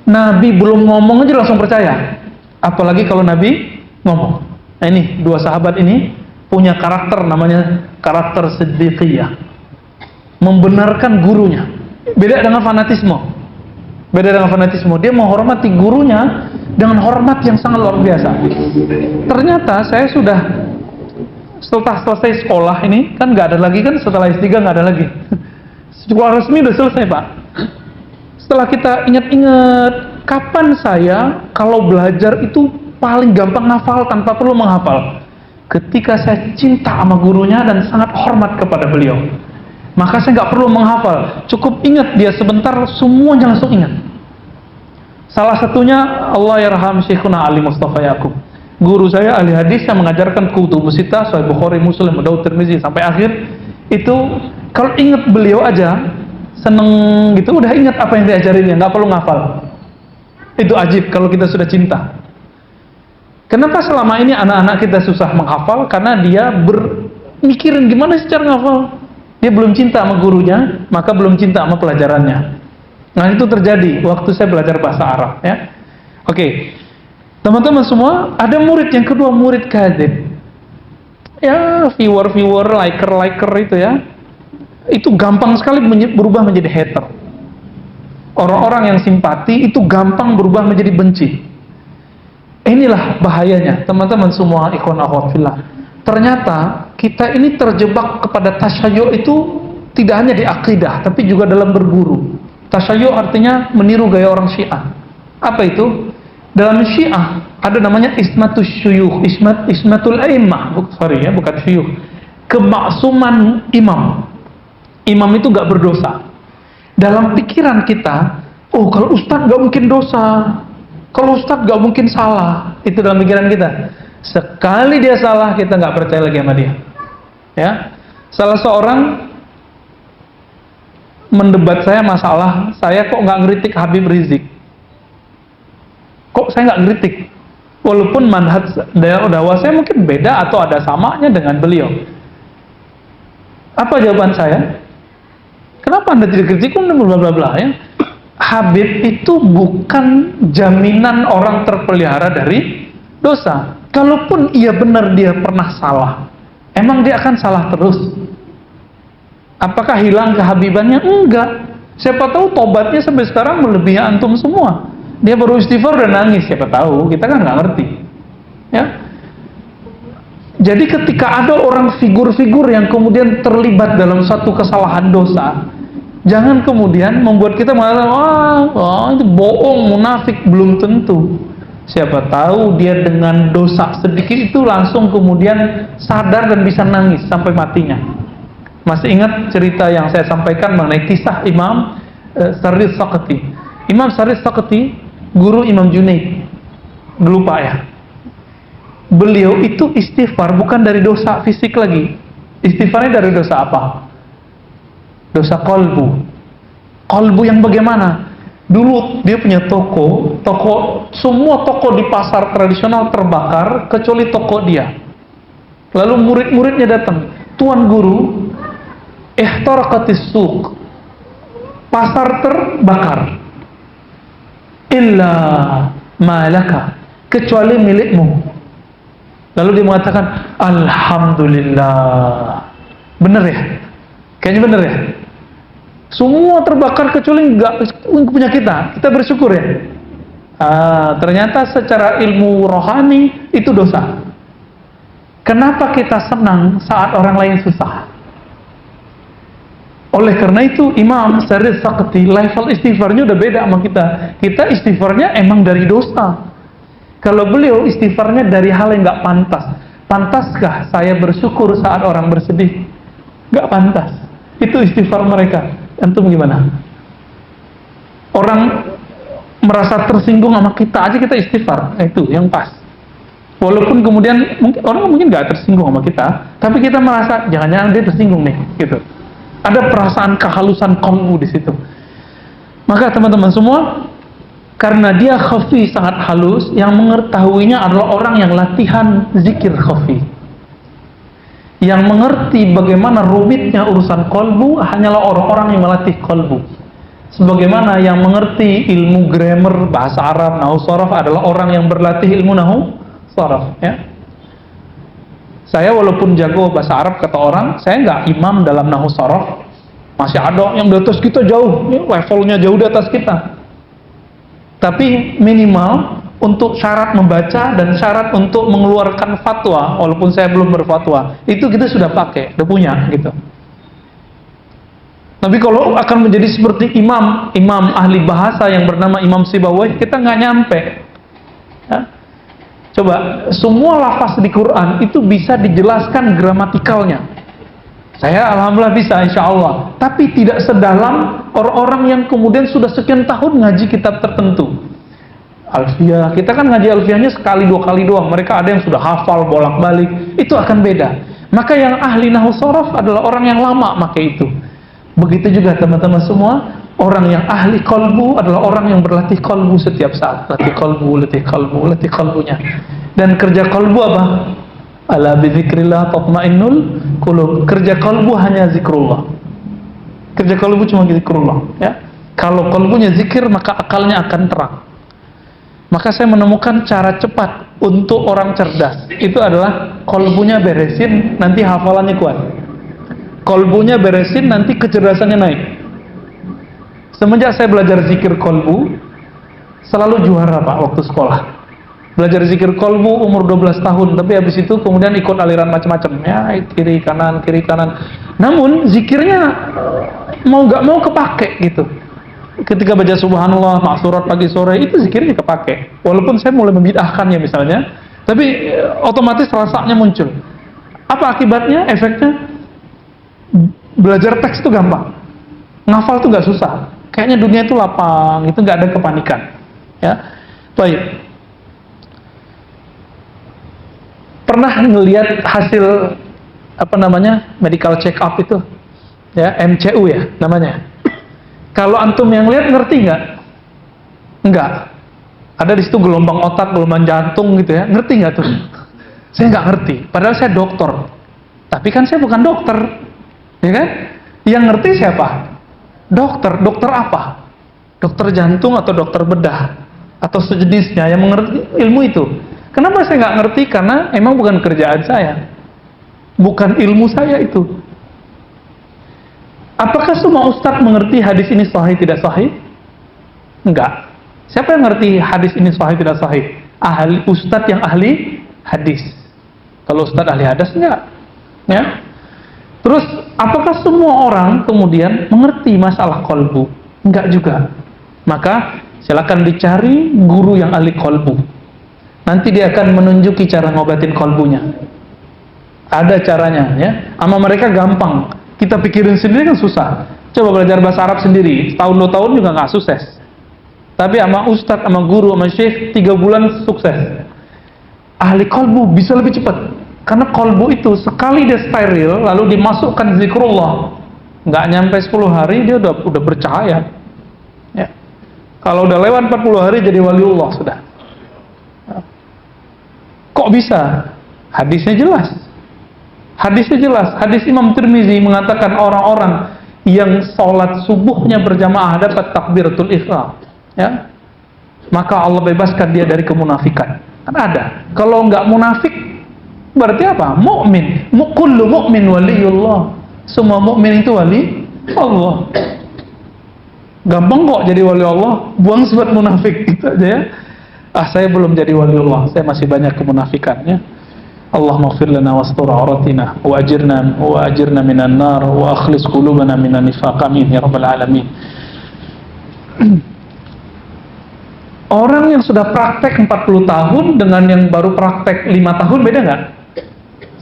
Nabi belum ngomong aja langsung percaya, apalagi kalau Nabi ngomong. Nah, ini dua sahabat ini punya karakter, namanya karakter siddiqiyah, membenarkan gurunya. Beda dengan fanatisme. Dia menghormati gurunya dengan hormat yang sangat luar biasa. Ternyata saya sudah setelah selesai sekolah ini, kan nggak ada lagi, kan setelah S3 nggak ada lagi. Sekolah resmi udah selesai, Pak. Setelah kita ingat-ingat, kapan saya kalau belajar itu paling gampang hafal tanpa perlu menghafal? ketika saya cinta sama gurunya dan sangat hormat kepada beliau, maka saya nggak perlu menghafal, cukup ingat dia sebentar, semuanya langsung ingat. Salah satunya Allah yarham Syekhuna Ali Mustafa Yaqub, guru saya ahli hadis yang mengajarkan kutubus sittah, Sahih Bukhari, Muslim, Abu Daud, Tirmizi sampai akhir. Itu kalau ingat beliau aja seneng gitu, udah ingat apa yang diajarinnya, nggak perlu ngafal. Itu ajib kalau kita sudah cinta. Kenapa selama ini anak-anak kita susah menghafal? Karena dia bermikirin gimana sih cara ngafal. Dia belum cinta sama gurunya, maka belum cinta sama pelajarannya. Nah, itu terjadi waktu saya belajar bahasa Arab, ya. Oke. Teman-teman semua, ada murid yang kedua, murid kadzib. Ya, viewer, liker itu ya. Itu gampang sekali berubah menjadi hater. Orang-orang yang simpati itu gampang berubah menjadi benci. Inilah bahayanya, teman-teman semua, ikhwan akhwat fillah. Ternyata kita ini terjebak kepada tasyayyu itu tidak hanya di akidah, tapi juga dalam berburu. Tasyayyu artinya meniru gaya orang Syiah. Apa itu? Dalam Syiah ada namanya ismatus syuyukh, ismatul a'immah, bukan syuyukh. Kemaksuman imam. Imam itu gak berdosa. Dalam pikiran kita, oh kalau ustadz gak mungkin dosa, kalau ustadz gak mungkin salah. Itu dalam pikiran kita. Sekali dia salah, kita nggak percaya lagi sama dia. Ya, salah seorang mendebat saya masalah saya kok nggak ngeritik Habib Rizik. Kok saya nggak ngeritik? Walaupun manhaj dakwah saya mungkin beda atau ada samanya dengan beliau. Apa jawaban saya? Kenapa Anda tidak kritik? Bla bla bla ya. Habib itu bukan jaminan orang terpelihara dari dosa. Kalaupun ia benar dia pernah salah, emang dia akan salah terus? Apakah hilang kehabibannya? Enggak. Siapa tahu tobatnya sampai sekarang melebihi antum semua. Dia baru istighfar dan nangis, siapa tahu, kita kan nggak ngerti. Ya. Jadi ketika ada orang figur-figur yang kemudian terlibat dalam satu kesalahan dosa, jangan kemudian membuat kita mengatakan, wah itu bohong, munafik. Belum tentu. Siapa tahu dia dengan dosa sedikit itu langsung kemudian sadar dan bisa nangis sampai matinya. Masih ingat cerita yang saya sampaikan mengenai kisah Imam Sarid Saqati. Imam Sarid Saqati, guru Imam Junaid. Lupa ya. Beliau itu istighfar bukan dari dosa fisik lagi. Istighfarnya dari dosa apa? Dosa qalbu. Qalbu yang bagaimana? Dulu dia punya toko, semua toko di pasar tradisional terbakar kecuali toko dia. Lalu murid-muridnya datang, tuan guru, ihtaraqatis suq, pasar terbakar, illa malaka, kecuali milikmu. Lalu dia mengatakan, alhamdulillah. Bener ya? Kayaknya bener ya? Semua terbakar kecuali nggak punya kita bersyukur ya. Ternyata secara ilmu rohani itu dosa. Kenapa kita senang saat orang lain susah? Oleh karena itu Imam Sarid Saqati level istighfarnya udah beda sama kita. Kita istighfarnya emang dari dosa. Kalau beliau istighfarnya dari hal yang nggak pantas. Pantaskah saya bersyukur saat orang bersedih? Nggak pantas. Itu istighfar mereka. Antum gimana? Orang merasa tersinggung sama kita aja kita istighfar, itu yang pas. Walaupun kemudian orang mungkin nggak tersinggung sama kita, tapi kita merasa jangan-jangan dia tersinggung nih, gitu. Ada perasaan kehalusan qalbu di situ. Maka teman-teman semua, karena dia khafi sangat halus, yang mengetahuinya adalah orang yang latihan zikir khafi. Yang mengerti bagaimana rumitnya urusan qalbu hanyalah orang-orang yang melatih qalbu. Sebagaimana yang mengerti ilmu grammar bahasa Arab, nahwu sharaf adalah orang yang berlatih ilmu nahwu sharaf, ya. Saya walaupun jago bahasa Arab kata orang, saya nggak imam dalam nahwu sharaf. Masih ada yang di atas kita jauh, levelnya jauh di atas kita. Tapi minimal untuk syarat membaca dan syarat untuk mengeluarkan fatwa, walaupun saya belum berfatwa, itu kita sudah pakai, udah punya gitu. Tapi kalau akan menjadi seperti imam ahli bahasa yang bernama Imam Sibawayh, kita nggak nyampe. Ya. Coba, semua lafaz di Quran itu bisa dijelaskan gramatikalnya. Saya alhamdulillah bisa, insya Allah. Tapi tidak sedalam orang-orang yang kemudian sudah sekian tahun ngaji kitab tertentu. Alfiyah, kita kan ngaji alfiyahnya sekali dua kali doang. Mereka ada yang sudah hafal bolak-balik. Itu akan beda. Maka yang ahli nahwu sorof adalah orang yang lama pakai itu. Begitu juga teman-teman semua, orang yang ahli kolbu adalah orang yang berlatih kolbu setiap saat. Latih kolbu, latih kolbu, latih kolbunya. Dan kerja kolbu apa? Ala bizikrillah tatmainnul qulub. Kerja kolbu hanya zikrullah. Kerja kolbu cuma zikrullah, ya. Kalau kolbunya zikir, maka akalnya akan terang. Maka saya menemukan cara cepat untuk orang cerdas. Itu adalah kolbunya beresin, nanti hafalannya kuat. Kolbunya beresin, nanti kecerdasannya naik. Semenjak saya belajar zikir kolbu, selalu juara Pak waktu sekolah. Belajar zikir kolbu umur 12 tahun, tapi habis itu kemudian ikut aliran macam-macam, ya, kiri kanan. Namun zikirnya mau gak mau kepake gitu. Ketika baca subhanallah, maksurat pagi sore, itu zikirnya kepake. Walaupun saya mulai membid'ahkannya misalnya, tapi otomatis rasanya muncul. Apa akibatnya? Efeknya belajar teks itu gampang, ngafal itu gak susah. Kayaknya dunia itu lapang, itu gak ada kepanikan. Ya, baik. Pernah ngelihat hasil medical check up itu, ya, MCU ya namanya. Kalau antum yang lihat ngerti nggak? Enggak. Ada di situ gelombang otak, gelombang jantung gitu ya. Ngerti nggak tuh? Saya nggak ngerti. Padahal saya dokter. Tapi kan saya bukan dokter, ya kan? Yang ngerti siapa? Dokter. Dokter apa? Dokter jantung atau dokter bedah atau sejenisnya yang mengerti ilmu itu. Kenapa saya nggak ngerti? Karena emang bukan kerjaan saya, bukan ilmu saya itu. Apakah semua ustadz mengerti hadis ini sahih tidak sahih? Enggak. Siapa yang ngerti hadis ini sahih tidak sahih? Ahli ustadz yang ahli hadis. Kalau ustadz ahli hadis enggak. Ya. Terus apakah semua orang kemudian mengerti masalah kolbu? Enggak juga. Maka silakan dicari guru yang ahli kolbu. Nanti dia akan menunjuki cara ngobatin kolbunya. Ada caranya, ya. Sama mereka gampang. Kita pikirin sendiri kan susah. Coba belajar bahasa Arab sendiri, tahun 2 tahun juga nggak sukses. Tapi sama ustadz, sama guru, sama syekh 3 bulan sukses. Ahli kolbu bisa lebih cepat. Karena kolbu itu sekali dia steril, lalu dimasukkan zikrullah, nggak nyampe 10 hari dia udah bercahaya. Ya. Kalau udah lewat 40 hari jadi waliullah sudah. Kok bisa? Hadisnya jelas. Hadisnya jelas. Hadis Imam Tirmizi mengatakan orang-orang yang sholat subuhnya berjamaah dapat takbiratul ihram, ya, maka Allah bebaskan dia dari kemunafikan. Kan ada. Kalau nggak munafik, berarti apa? Mukmin. Kullu mukmin waliyullah. Semua mukmin itu wali Allah. Gampang kok jadi wali Allah. Buang sifat munafik gitu aja ya. Saya belum jadi wali Allah. Saya masih banyak kemunafikannya. Allahumma ighfir lana wastur auratina wa ajirna minan nar wa akhlis qulubana minan nifaq, amin ya rabbal alamin. Orang yang sudah praktek 40 tahun dengan yang baru praktek 5 tahun beda nggak?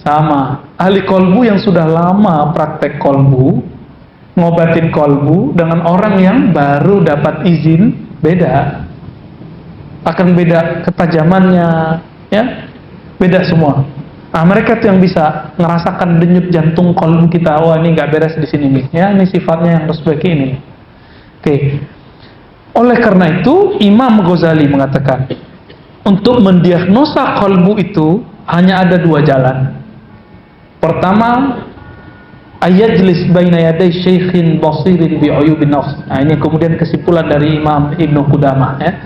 Sama. Ahli kolbu yang sudah lama praktek kolbu, ngobatin kolbu, dengan orang yang baru dapat izin, beda. Akan beda ketajamannya, ya, beda semua. Nah, mereka tuh yang bisa ngerasakan denyut jantung kolbu kita. Wah, ini nggak beres di sini nih, ya, ini sifatnya yang harus seperti ini. Oke. Oleh karena itu, Imam Ghazali mengatakan, untuk mendiagnosa kolbu itu hanya ada 2 jalan. Pertama, ayajlis baina yaday syaikhin basirin bi uyubin nafs. Nah, ini kemudian kesimpulan dari Imam Ibnu Qudamah, ya.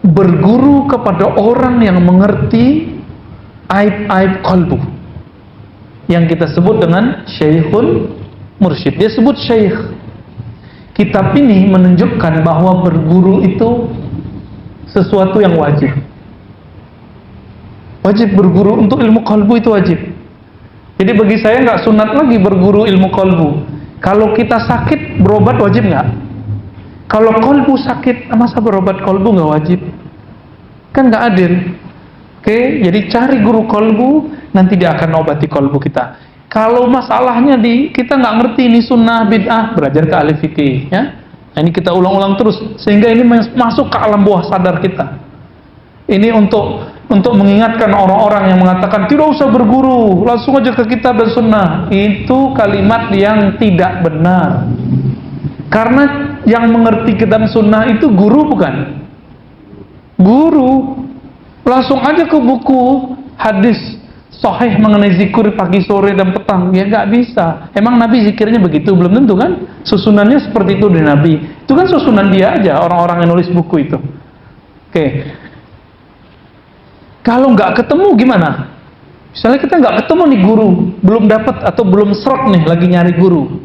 Berguru kepada orang yang mengerti aib-aib kolbu, yang kita sebut dengan syekhul mursyid. Dia sebut syekh. Kitab ini menunjukkan bahwa berguru itu sesuatu yang wajib. Wajib berguru untuk ilmu kolbu itu wajib. Jadi bagi saya nggak sunat lagi berguru ilmu kolbu. Kalau kita sakit berobat wajib nggak? Kalau kolbu sakit masa berobat kolbu nggak wajib? Kan nggak adil. Oke, jadi cari guru kolbu, nanti dia akan obati kolbu kita. Kalau masalahnya kita nggak ngerti ini sunnah bid'ah, belajar ke ahli fikih, ya. Nah, ini kita ulang-ulang terus sehingga ini masuk ke alam bawah sadar kita. Ini untuk mengingatkan orang-orang yang mengatakan tidak usah berguru, langsung aja ke kitab dan sunnah. Itu kalimat yang tidak benar. Karena yang mengerti kitab sunnah itu guru bukan? Guru. Langsung aja ke buku hadis sahih mengenai zikir pagi, sore, dan petang. Ya nggak bisa. Emang Nabi zikirnya begitu? Belum tentu kan? Susunannya seperti itu dari Nabi. Itu kan susunan dia aja, orang-orang yang nulis buku itu. Oke. Kalau nggak ketemu gimana? Misalnya kita nggak ketemu nih guru, belum dapat atau belum serot nih, lagi nyari guru.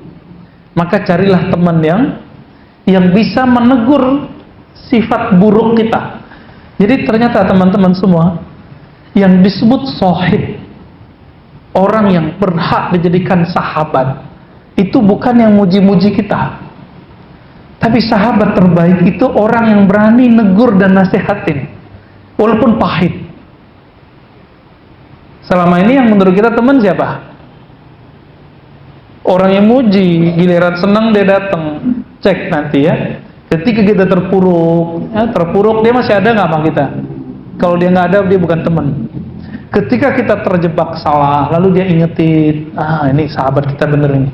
Maka carilah teman yang bisa menegur sifat buruk kita. Jadi ternyata teman-teman semua, yang disebut shahid, orang yang berhak dijadikan sahabat, itu bukan yang muji-muji kita. Tapi sahabat terbaik itu orang yang berani negur dan nasihatin, walaupun pahit. Selama ini yang menurut kita teman siapa? Orang yang muji, giliran senang dia datang. Cek nanti ya. Ketika kita terpuruk dia masih ada nggak sama kita? Kalau dia nggak ada, dia bukan teman. Ketika kita terjebak salah, lalu dia ingetin, ini sahabat kita bener ini.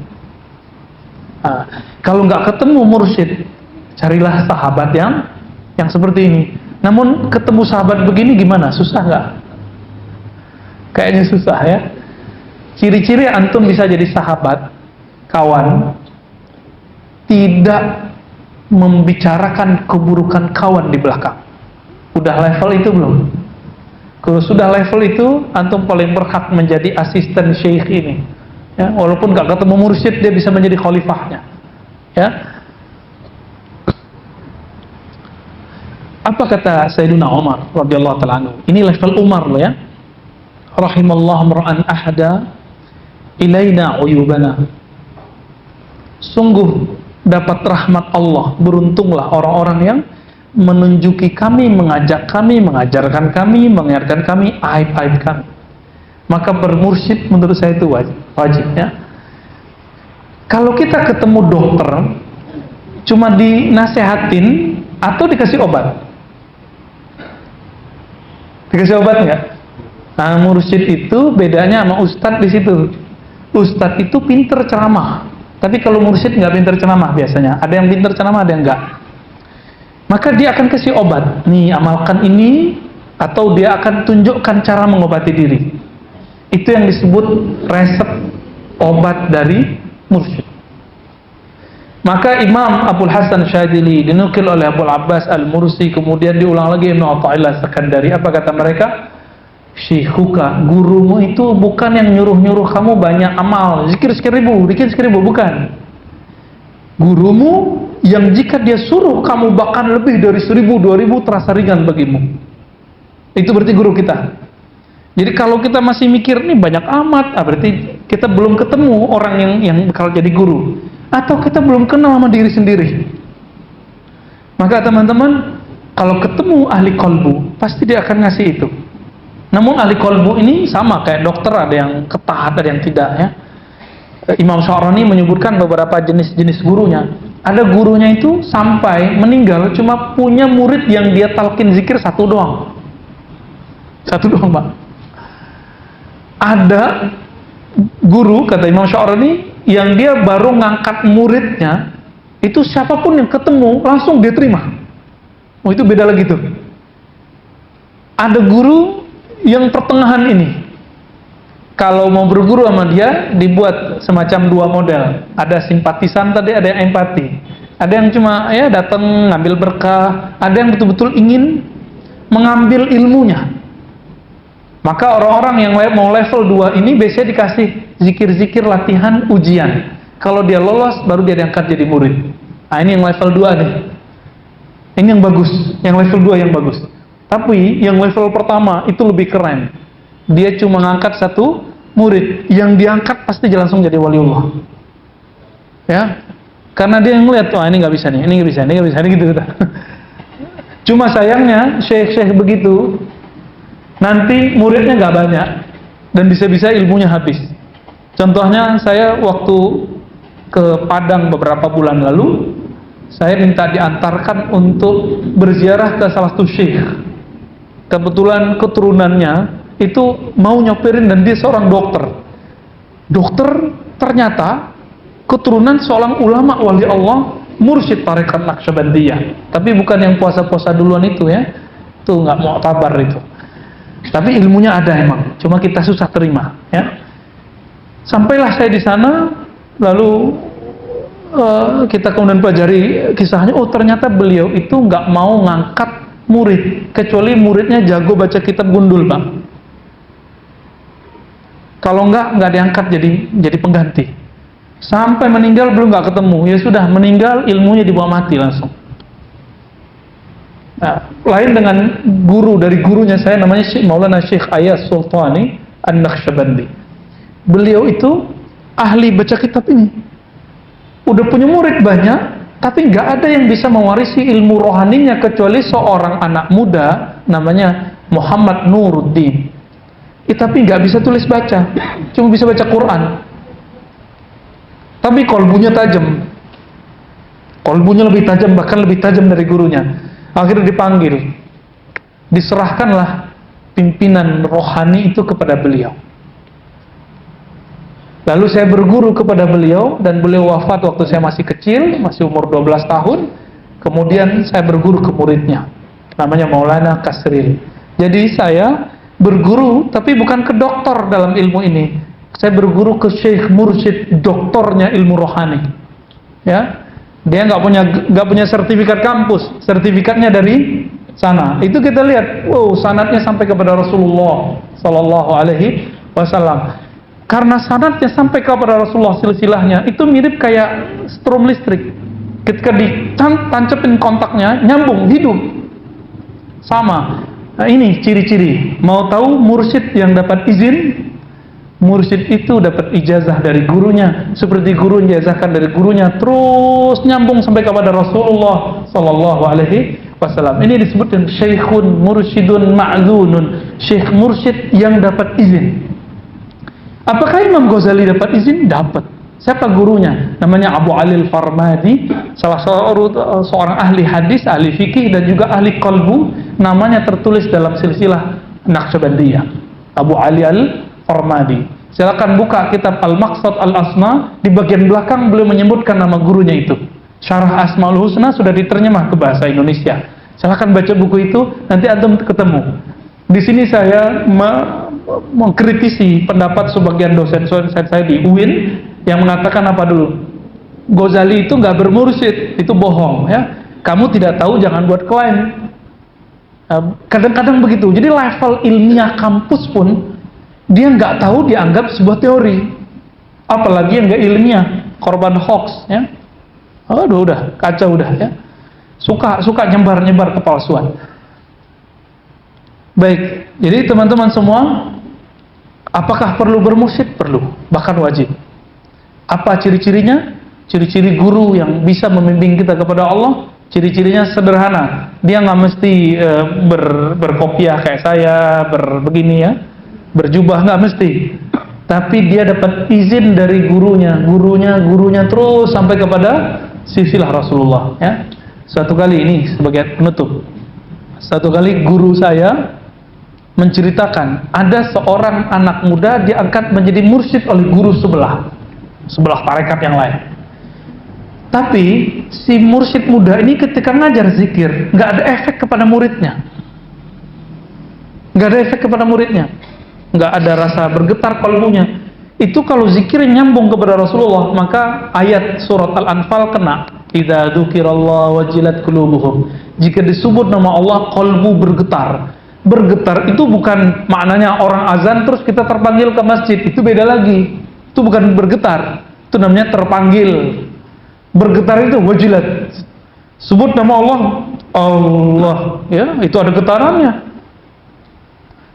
Kalau nggak ketemu mursyid, carilah sahabat yang seperti ini. Namun ketemu sahabat begini gimana? Susah nggak? Kayaknya susah ya. Ciri-ciri antum bisa jadi sahabat, kawan, tidak membicarakan keburukan kawan di belakang. Udah level itu belum? Kalau sudah level itu, antum paling berhak menjadi asisten syekh ini. Ya, walaupun gak ketemu mursyid, dia bisa menjadi khalifahnya. Ya. Apa kata Sayyidina Umar radhiyallahu ta'ala anhu? Ini level Umar loh ya. Rahimallahu mar'an ahada ilaina uyubana. Sungguh dapat rahmat Allah, beruntunglah orang-orang yang menunjuki kami, mengajak kami, mengajarkan kami, mengingatkan kami aib-aib kami. Maka bermursyid menurut saya itu wajib ya. Kalau kita ketemu dokter cuma dinasehatin atau dikasih obat? Dikasih obat nggak? Nah, mursyid itu bedanya sama ustadz di situ. Ustadz itu pinter ceramah. Tapi kalau mursyid nggak pinter ceramah biasanya. Ada yang pinter ceramah, ada yang nggak. Maka dia akan kasih obat. Nih, amalkan ini. Atau dia akan tunjukkan cara mengobati diri. Itu yang disebut resep obat dari mursyid. Maka Imam Abul Hasan Syadzili dinukil oleh Abul Abbas Al-Mursi, kemudian diulang lagi Ibnu Athaillah Sakandari. Apa kata mereka? Syekhuka, gurumu itu bukan yang nyuruh-nyuruh kamu banyak amal, zikir 1000, bukan. Gurumu yang jika dia suruh kamu bahkan lebih dari 1000, 2000 terasa ringan bagimu. Itu berarti guru kita. Jadi kalau kita masih mikir nih banyak amat, berarti kita belum ketemu orang yang bakal jadi guru, atau kita belum kenal sama diri sendiri. Maka teman-teman, kalau ketemu ahli kolbu, pasti dia akan ngasih itu. Namun ahli kolbu ini sama kayak dokter, ada yang ketat, ada yang tidak ya. Imam Syarani menyebutkan beberapa jenis-jenis gurunya. Ada gurunya itu sampai meninggal cuma punya murid yang dia talkin zikir satu doang. Satu doang, Pak. Ada guru, kata Imam Syarani, yang dia baru ngangkat muridnya, itu siapapun yang ketemu langsung dia terima. Oh, itu beda lagi tuh. Ada guru yang pertengahan ini, kalau mau berguru sama dia dibuat semacam dua model. Ada simpatisan tadi, ada yang empati. Ada yang cuma ya datang ngambil berkah, ada yang betul-betul ingin mengambil ilmunya. Maka orang-orang yang mau level 2 ini biasanya dikasih zikir-zikir latihan ujian. Kalau dia lolos baru dia diangkat jadi murid. Nah, ini yang level 2 nih. Ini yang bagus, yang level 2 yang bagus. Tapi yang level pertama itu lebih keren. Dia cuma ngangkat satu murid, yang diangkat pasti langsung jadi waliullah. Ya, karena dia yang ngeliat, wah ini nggak bisa nih, ini nggak bisa, ini nggak bisa, ini gitu. Cuma sayangnya syekh-syekh begitu nanti muridnya nggak banyak dan bisa-bisa ilmunya habis. Contohnya saya waktu ke Padang beberapa bulan lalu, saya minta diantarkan untuk berziarah ke salah satu syekh. Kebetulan keturunannya itu mau nyopirin dan dia seorang dokter. Dokter ternyata keturunan seorang ulama wali Allah, mursyid tarekat Naqsyabandiyah. Tapi bukan yang puasa-puasa duluan itu ya. Itu nggak mau tabar itu. Tapi ilmunya ada emang, cuma kita susah terima ya. Sampailah saya di sana, lalu kita kemudian pelajari kisahnya. Oh, ternyata beliau itu nggak mau ngangkat murid kecuali muridnya jago baca kitab gundul, Pak. Kalau nggak diangkat jadi pengganti. Sampai meninggal belum nggak ketemu. Ya sudah, meninggal ilmunya dibawa mati langsung. Nah, lain dengan guru dari gurunya saya, namanya Syekh Maulana Syekh Ayas Sultani An-Naqsyabandi. Beliau itu ahli baca kitab ini. Udah punya murid banyak, tapi nggak ada yang bisa mewarisi ilmu rohaninya kecuali seorang anak muda namanya Muhammad Nuruddin. Tapi nggak bisa tulis baca, cuma bisa baca Quran. Tapi kolbunya tajam, kolbunya lebih tajam, bahkan lebih tajam dari gurunya. Akhirnya dipanggil, diserahkanlah pimpinan rohani itu kepada beliau. Lalu saya berguru kepada beliau, dan beliau wafat waktu saya masih kecil, masih umur 12 tahun. Kemudian saya berguru ke muridnya, namanya Maulana Kasril. Jadi saya berguru, tapi bukan ke doktor dalam ilmu ini. Saya berguru ke syekh mursyid, doktornya ilmu rohani. Ya, dia nggak punya sertifikat kampus, sertifikatnya dari sana. Itu kita lihat, wow, sanadnya sampai kepada Rasulullah Sallallahu Alaihi Wasallam. Karena sanadnya sampai kepada Rasulullah, silsilahnya itu mirip kayak strom listrik. Ketika ditancepin kontaknya, nyambung, hidup. Sama. Nah, ini ciri-ciri. Mau tahu mursyid yang dapat izin? Mursyid itu dapat ijazah dari gurunya, seperti guru ijazahkan dari gurunya, terus nyambung sampai kepada Rasulullah Sallallahu Alaihi Wasallam. Ini disebutkan syekhun mursyidun ma'zunun, syekh mursyid yang dapat izin. Apakah Imam Ghazali dapat izin? Dapat. Siapa gurunya? Namanya Abu Ali Al-Farmadi, salah seorang ahli hadis, ahli fikih, dan juga ahli qalbu. Namanya tertulis dalam silsilah Naqsyabandiyah, Abu Ali Al-Farmadi. Silakan buka kitab Al-Maqsad Al-Asma. Di bagian belakang beliau menyebutkan nama gurunya itu. Syarah Asmaul Husna sudah diterjemah ke bahasa Indonesia. Silakan baca buku itu, nanti antum ketemu. Di sini saya mengkritisi pendapat sebagian dosen saya di UIN yang mengatakan apa dulu? Ghazali itu nggak bermursyid, itu bohong ya. Kamu tidak tahu, jangan buat klaim. Kadang-kadang begitu. Jadi level ilmiah kampus pun dia nggak tahu, dianggap sebuah teori. Apalagi yang nggak ilmiah, korban hoax ya. Aduh, udah kacau udah ya. Suka nyebar kepalsuan. Baik, jadi teman-teman semua, apakah perlu bermursyid? Perlu, bahkan wajib. Apa ciri-cirinya? Ciri-ciri guru yang bisa membimbing kita kepada Allah, ciri-cirinya sederhana. Dia nggak mesti berkopiah kayak saya, begini ya, berjubah, nggak mesti. Tapi dia dapat izin dari gurunya terus sampai kepada silsilah Rasulullah. Ya. Suatu kali ini sebagai penutup, satu kali guru saya menceritakan ada seorang anak muda diangkat menjadi mursyid oleh guru sebelah tarekat yang lain. Tapi si mursyid muda ini ketika ngajar zikir nggak ada efek kepada muridnya, nggak ada rasa bergetar kalbunya. Itu kalau zikir nyambung kepada Rasulullah, maka ayat surat Al-Anfal kena. Idza dzukirallahu wajilat qulubuhum. Jika disebut nama Allah, kalbu bergetar. Bergetar itu bukan maknanya orang azan terus kita terpanggil ke masjid, itu beda lagi. Itu bukan bergetar, itu namanya terpanggil. Bergetar itu wajilat. Sebut nama Allah, ya, itu ada getarannya.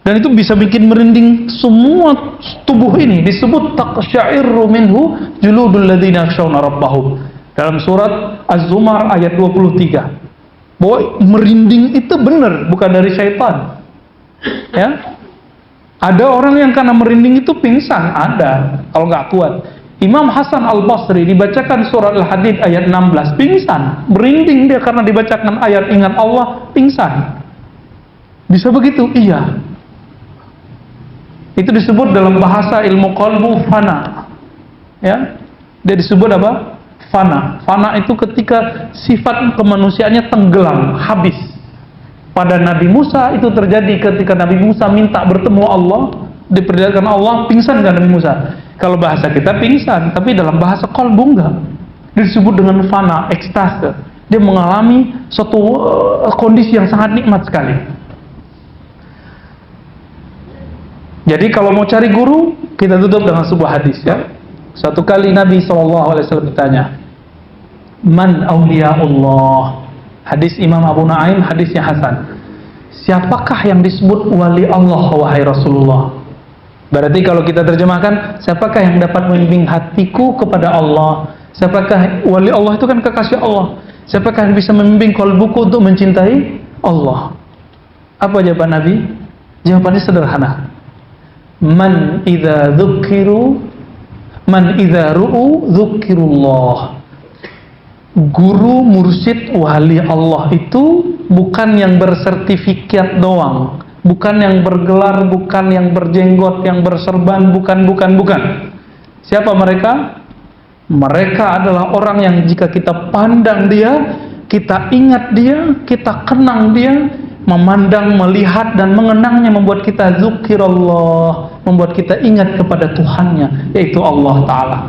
Dan itu bisa bikin merinding semua tubuh ini. Disebut taqsya'irru minhu juludul ladzina yakhshawna rabbahum. Dalam surat Az-Zumar ayat 23. Bahwa merinding itu benar, bukan dari syaitan. Ya, Ada orang yang karena merinding itu pingsan, ada, kalau nggak kuat. Imam Hasan Al-Basri dibacakan surah Al-Hadid ayat 16, pingsan, merinding dia karena dibacakan ayat ingat Allah, pingsan. Bisa begitu? Iya. Itu disebut dalam bahasa ilmu qalbu fana. Ya, dia disebut apa? Fana. Fana itu ketika sifat kemanusiaannya tenggelam, habis. Pada Nabi Musa itu terjadi ketika Nabi Musa minta bertemu Allah, diperlihatkan Allah, pingsan kan Nabi Musa? Kalau bahasa kita pingsan, tapi dalam bahasa qalbu enggak. Dia disebut dengan fana, ekstase. Dia mengalami suatu kondisi yang sangat nikmat sekali. Jadi kalau mau cari guru, kita tutup dengan sebuah hadis ya. Suatu kali Nabi SAW ditanya, Man awliyaullah? Hadis Imam Abu Nu'aim, hadisnya Hasan. Siapakah yang disebut wali Allah, wahai Rasulullah? Berarti kalau kita terjemahkan, siapakah yang dapat membimbing hatiku kepada Allah? Siapakah wali Allah itu kan kekasih Allah? Siapakah yang bisa membimbing qalbuku untuk mencintai Allah? Apa jawaban Nabi? Jawabannya sederhana. Man idza dzukiru, man idza ru'u dzukirullah. Guru, mursyid, wali Allah itu bukan yang bersertifikat doang, bukan yang bergelar, bukan yang berjenggot, yang berserban, bukan. Siapa mereka? Mereka adalah orang yang jika kita pandang dia, kita ingat dia, kita kenang dia, memandang, melihat dan mengenangnya membuat kita zukirallah, membuat kita ingat kepada Tuhannya, yaitu Allah Ta'ala.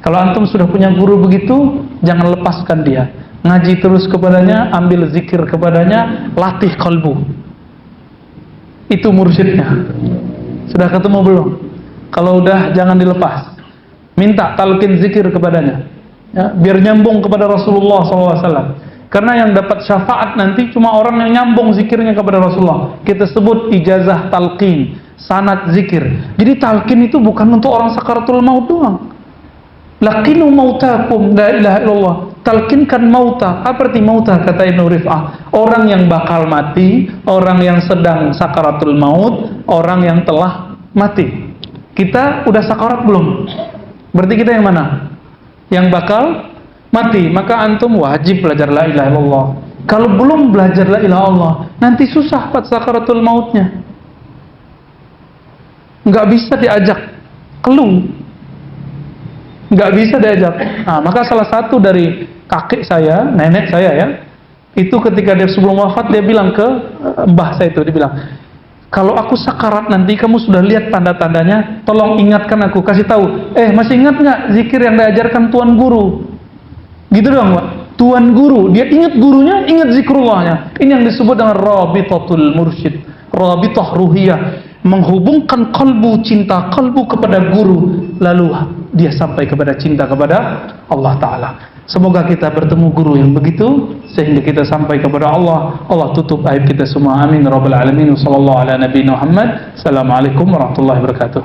Kalau antum sudah punya guru begitu, jangan lepaskan dia. Ngaji terus kepadanya, ambil zikir kepadanya, latih kalbu. Itu mursyidnya. Sudah ketemu belum? Kalau udah, jangan dilepas. Minta talqin zikir kepadanya. Ya, biar nyambung kepada Rasulullah SAW. Karena yang dapat syafaat nanti cuma orang yang nyambung zikirnya kepada Rasulullah. Kita sebut ijazah talqin, sanad zikir. Jadi talqin itu bukan untuk orang sakaratul maut doang. Laqinu mautakum, la ilaha illallah. Talqinkan mauta. Apa arti mauta? Kata Ibnu Rif'ah, orang yang bakal mati, orang yang sedang sakaratul maut, orang yang telah mati. Kita udah sakarat belum? Berarti kita yang mana? Yang bakal mati. Maka antum wajib belajar la ilaha illallah. Kalau belum belajar la ilaha illallah, nanti susah pas sakaratul mautnya. Nggak bisa diajak keluh, nggak bisa diajak. Nah, maka salah satu dari kakek saya, nenek saya ya, itu ketika dia sebelum wafat dia bilang ke mbah saya itu, dia bilang, kalau aku sakarat nanti kamu sudah lihat tanda-tandanya, tolong ingatkan aku, kasih tahu. Masih ingat nggak zikir yang diajarkan tuan guru? Gitu dong, Pak. Tuan guru, dia ingat gurunya, ingat zikrullahnya. Ini yang disebut dengan rabitatul mursyid, rabitah ruhiyah, menghubungkan kalbu, cinta kalbu kepada guru, lalu dia sampai kepada cinta kepada Allah Ta'ala. Semoga kita bertemu guru yang begitu sehingga kita sampai kepada Allah. Allah tutup aib kita semua, amin rabbal alamin. Sallallahu ala nabiyina Muhammad. Assalamualaikum warahmatullahi wabarakatuh.